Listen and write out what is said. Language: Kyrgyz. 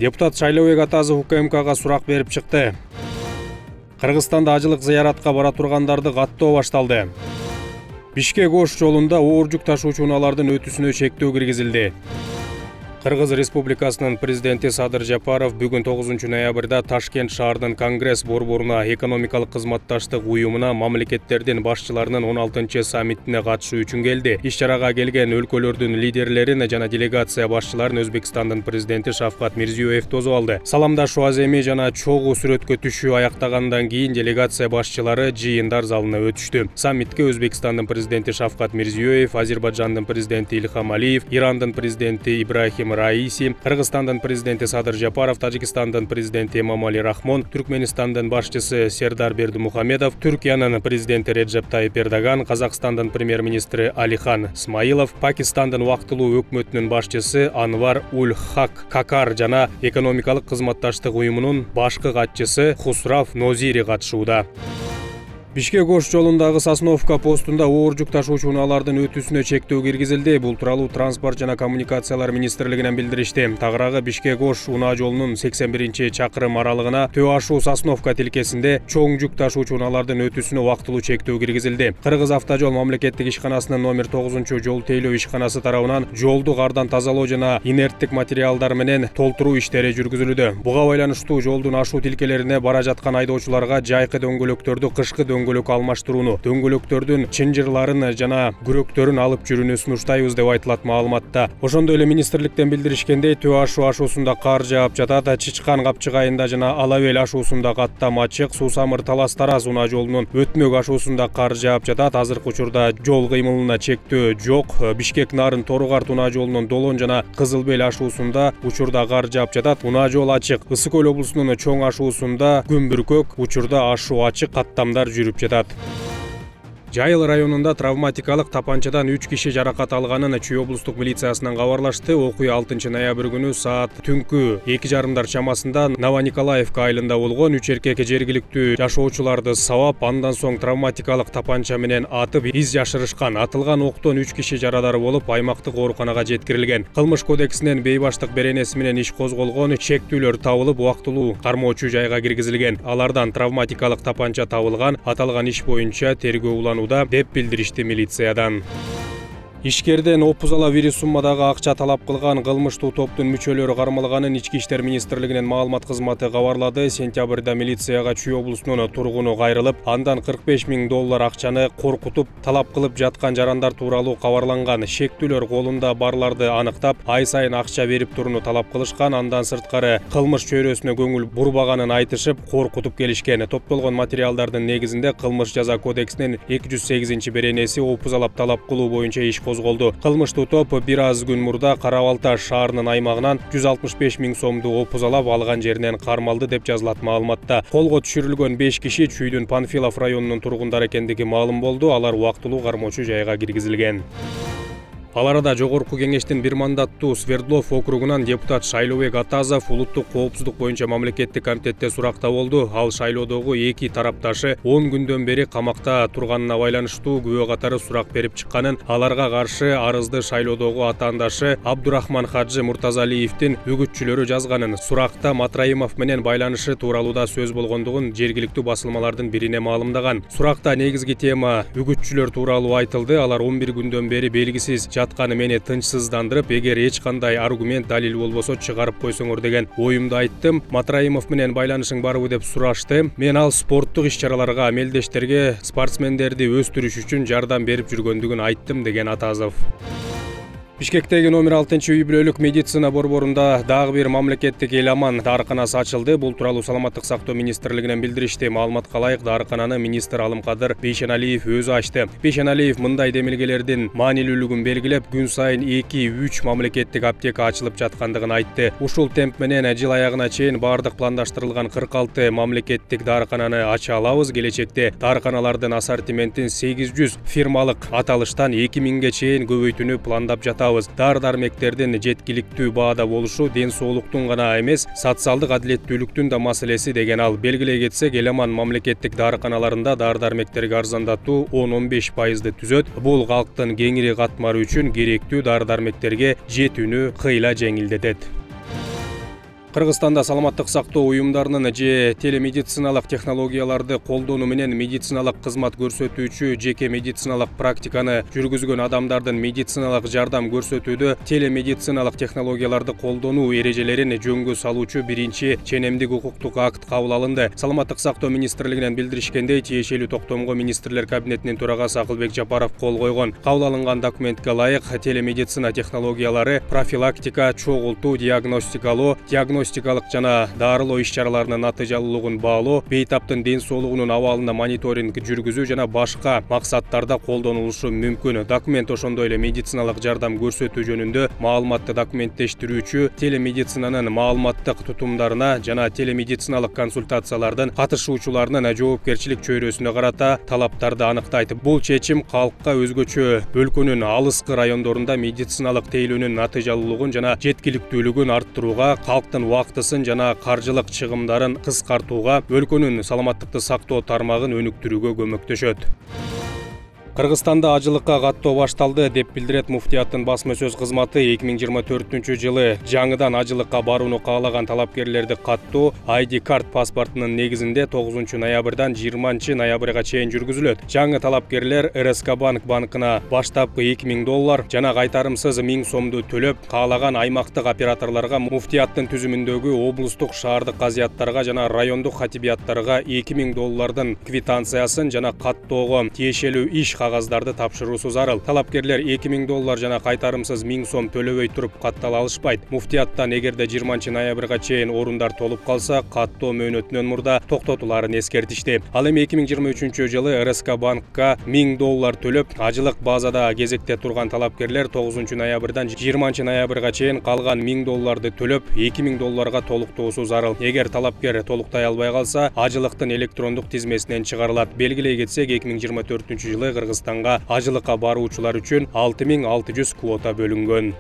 Депутат Шайлообек Атазов УКМКга сурак берип чыкты. Кыргызстанда ажылык зыяратка бара тургандарды каттоо башталды. Бишкек-Ош жолунда оор жүк ташуучу унаалардын өтүүсүнө чектөө киргизилди. Кыргыз Республикасынын президенти Садыр Жапаров бүгүн 9 ноябрда Ташкент шаарынын Конгресс борборуна экономикалык кызматташтык уюмуна мамлекеттердин башчыларынын 16 саммитине катышуу үчүн келди. Иш-чарага келген өлкөлөрдүн лидерлерин жана делегация башчыларын Өзбекстандын президенти Шавкат Мирзиёев тосуп алды. Саламдашуу аземи жана чогуу сүрөткө түшүү аяктагандан кийин делегация башчылары жыйындар залына өтүштү. Саммитке Өзбекстандын президенти Шавкат Мирзиёев, Азербайжандын президенти Ильхам Алиев, Ирандын президенти Ибрахим Раиси, Кыргызстандын президенти Садыр Жапаров, Тажикстандын президенти Эмомали Рахмон, Түркменистандын башчысы Сердар Бердимухамедов, Түркиянын президенти Реджеп Тайип Эрдоган, Казакстандын премьер-министри Алихан Смаилов, Пакистандын убактылуу өкмөтүнүн башчысы Анвар Уль-Хак Какар жана экономикалык кызматташтык уюмунун башкы катчысы Хусрав Нозири катышууда. Бишкек-Ош жолундагы Сосновка постунда оор жүк ташуучу унаалардын өтүүсүнө чектөө киргизилди. Бул тууралуу Транспорт жана коммуникациялар министрлигинен билдиришти. Тагыраагы Бишкек-Ош унаа жолунун 81-чакырым аралыгына Төө ашуу Сосновка тилкесинде чоң жүк ташуучу унаалардын өтүүсүнө убактылуу чектөө киргизилди. Кыргыз автожол мамлекеттик ишканасынын номер 9 жол тейлөө ишканасы тарабынан жолду кардан тазалоо жана инерттик материалдар менен толтуруу иштери жүргүзүлүүдө. Буга байланыштуу жолдун ашуу тилкелерине бара жаткан айдоочуларга жайкы дөңгөлөктөрдү кышкы дөңгөлөк алмаштырууну, дөңгөлөктөрдүн чынжырларын жана күрөктөрүн алып жүрүүнү сунуштайбыз деп айтылат маалыматта. Ошондой эле министрликтен билдиришкендей, Төө ашуу ашуусунда кар жаап жатат, Чычкан Капчыгайында жана Алавел ашуусунда каттам ачык, Суусамыр Талас Тараз унаа жолунун Өтмөк ашуусунда кар жаап жатат. Азыркы учурда жол кыймылына чектөө жок. Бишкек Нарын Торугарт унаа жолунун Долон жана Кызыл Бел ашуусунда учурда кар жаап жатат. Унаа жол ачык. Ысык Көл облусунун Чоң ашуусунда Күмбүркөк учурда ашуу ачык, каттамдар жүрүп жатат. Жайыл районунда травматикалык тапанчадан 3 киши жаракат алганын Чүй облустук милициясынан кабарлашты. Окуя 6 ноябрь күнү саат түнкү 2:30 чамасында Новониколаевка айылында болгон. 3 эркек жергиликтүү жашоочуларды сабап, андан соң травматикалык тапанча менен атып из жашырышкан. Атылган октон 3 киши жарадар болуп, аймактык ооруканага жеткирилген. Кылмыш кодексинен бейбаштык беренеси менен иш козголгон, чектүүлөр табылып, убактылуу кармоочу жайга киргизилген. Алардан травматикалык тапанча табылган. Аталган иш боюнча тергөө уланууда деп билдиришти милициядан. Ишкерден 30 суммадагы акча талап кылган кылмыштуу топтун мүчөлөрү кармалганын Ички иштер министрлигинин маалымат кызматы кабарлады. Сентябрда милицияга Чүй облусунун тургуну кайрылып, андан $45,000 акчаны коркутуп талап кылып жаткан жарандар тууралуу кабарланган. Шектүүлөр колунда барларды аныктап, ай сайын акча берип турууну талап кылышкан. Андан сырткары кылмыш чөйрөсүнө көңүл бурбаганын айтышып, коркутуп келишкен. Топтолгон материалдардын негизинде кылмыш жаза кодексинин 208-беренеси опузалап талап кылуу боюнча иш козголду. Кылмыштуу топ бир аз күн мурда Кара Балта шаарынын аймагынан 165 000 сомду опузалап алган жеринен кармалды деп жазылат маалыматта. Колго түшүрүлгөн 5 киши Чүйдүн Панфилов районунун тургундары экендиги маалым болду. Алар убактылуу кармоочу жайга киргизилген. Ал арада Жогорку кеңештин бир мандаттуу Свердлов округунан депутат Шайлообек Атазов улуттук коопсуздук боюнча мамлекеттик комитетте суракта болду. Ал шайлоодогу эки тарапташы 10 күндөн бери камакта турганына байланыштуу күбө катары сурак берип чыкканын, аларга каршы арызды шайлоодогу атаандашы Абдурахман Хаджы Муртазалиевдин үгүтчүлөрү жазганын, суракта Матраимов менен байланышы тууралууда сөз болгондугун жергиликтүү басылмалардын бирине маалымдаган. Суракта негизги тема үгүтчүлөр тууралуу айтылды. Алар 11 күндөн бери белгисиз жатканы мени тынчсыздандырып, эгер эч кандай аргумент, далил болбосо чыгарып койсоңор деген оюмду айттым. Матраимов менен байланышың барбы деп сурашты. Мен ал спорттук иш-чараларга, мелдештерге спортсмендерди өстүрүш үчүн жардам берип жүргөндүгүн айттым деген Атазов. Бишкектеги номер 6 үй бүлөлүк медицина борборунда дагы бир мамлекеттик эл-аман дарыканасы ачылды. Бул тууралуу саламаттык сактоо министрлигинен билдиришти. Маалыматка ылайык, дарыкананы министр Алымкадыр Бейшеналиев өзү ачты. Бейшеналиев мындай демилгелердин маанилүүлүгүн белгилеп, күн сайын 2-3 мамлекеттик аптека ачылып жаткандыгын айтты. Ушул темп менен жыл аягына чейин бардык пландаштырылган 46 мамлекеттик дарыкананы ача алабыз. Келечекте дарыканалардын ассортиментин 800 фирмалык аталыштан 2000ге чейин көбөйтүүнү пландап жатабыз. Дары-дармектердин жеткиликтүү баада болушу ден соолуктун гана эмес, социалдык адилеттүүлүктүн да маселеси деген ал. Белгилей кетсек, эл-аман мамлекеттик дарыканаларында дары-дармектерге арзандатуу 10-15% түзөт. Бул калктын кеңири катмары үчүн керектүү дары-дармектерге жетүүнү кыйла жеңилдетет. Кыргызстанда саламаттык сактоо уюмдарынын же телемедициналык технологияларды колдонуу менен медициналык кызмат көрсөтүүчү жеке медициналык практиканы жүргүзгөн адамдардын медициналык жардам көрсөтүүдө телемедициналык технологияларды колдонуу эрежелерин жөнгө салуучу биринчи ченемдик укуктук акт кабыл алынды. Саламаттык сактоо министрлигинен билдиришкендей, тиешелүү токтомго министрлер кабинетинин төрагасы Акылбек Жапаров кол койгон. Кабыл алынган документке ылайык телемедицина технологиялары профилактика, чогултуу, диагностикалоо, диагностикалык жана дарылоо иш-чараларынын натыйжалуулугун баалоо, бейтаптын ден соолугунун абалына мониторинг жүргүзүү жана башка максаттарда колдонулушу мүмкүн. Документ ошондой эле медициналык жардам көрсөтүү жөнүндө маалыматты документтештирүүчү телемедицинанын маалыматтык тутумдарына жана телемедициналык консультациялардын катышуучуларынын жоопкерчилик чөйрөсүнө карата талаптарды аныктайт. Бул чечим калкка өзгөчө өлкөнүн алыскы райондорунда медициналык тейлөөнүн натыйжалуулугун жана жеткиликтүүлүгүн арттырууга, калктын убактысын жана каржылык чыгымдарын кыскартууга, өлкөнүн саламаттыкты сактоо тармагын өнүктүрүүгө көмөктөшөт. Кыргызстанда ажылыкка каттоо башталды деп билдирет муфтияттын басма сөз кызматы. 2024-жылы жаңыдан ажылыкка барууну каалаган талапкерлерди каттоо ID карт паспортунун негизинде 9 ноябрдан 20 ноябрга чейин жүргүзүлөт. Жаңы талапкерлер РСК банк банкына баштапкы $2000 жана кайтарымсыз 1000 сомду төлөп, каалаган аймактык операторлорго, муфтияттын түзүмүндөгү облустук шаардык казыяттарга жана райондук хатибияттарга $2000 квитанциясын жана каттоого тиешелүү иш кагаздарды тапшыруусу зарыл. Талапкерлер $2000 жана кайтарымсыз 1000 сом төлөбөй туруп каттала алышпайт. Муфтияттан эгерде 20 ноябрга чейин орундар толуп калса, каттоо мөөнөтүнөн мурда токтотуларын эскертишти. Ал эми 2023-жылы РСК банкка $1000 төлөп, ажылык базада кезекте турган талапкерлер 9 ноябрдан 20 ноябрга чейин калган $1000 төлөп, $2000 толуктоосу зарыл. Эгер талапкер толуктай албай калса, ажылыктын электрондук тизмесинен чыгарылат. Белгилей кетсек, 2024-жылы Кыргызстанга ажылыкка баруучулар үчүн 6600 квота бөлүнгөн.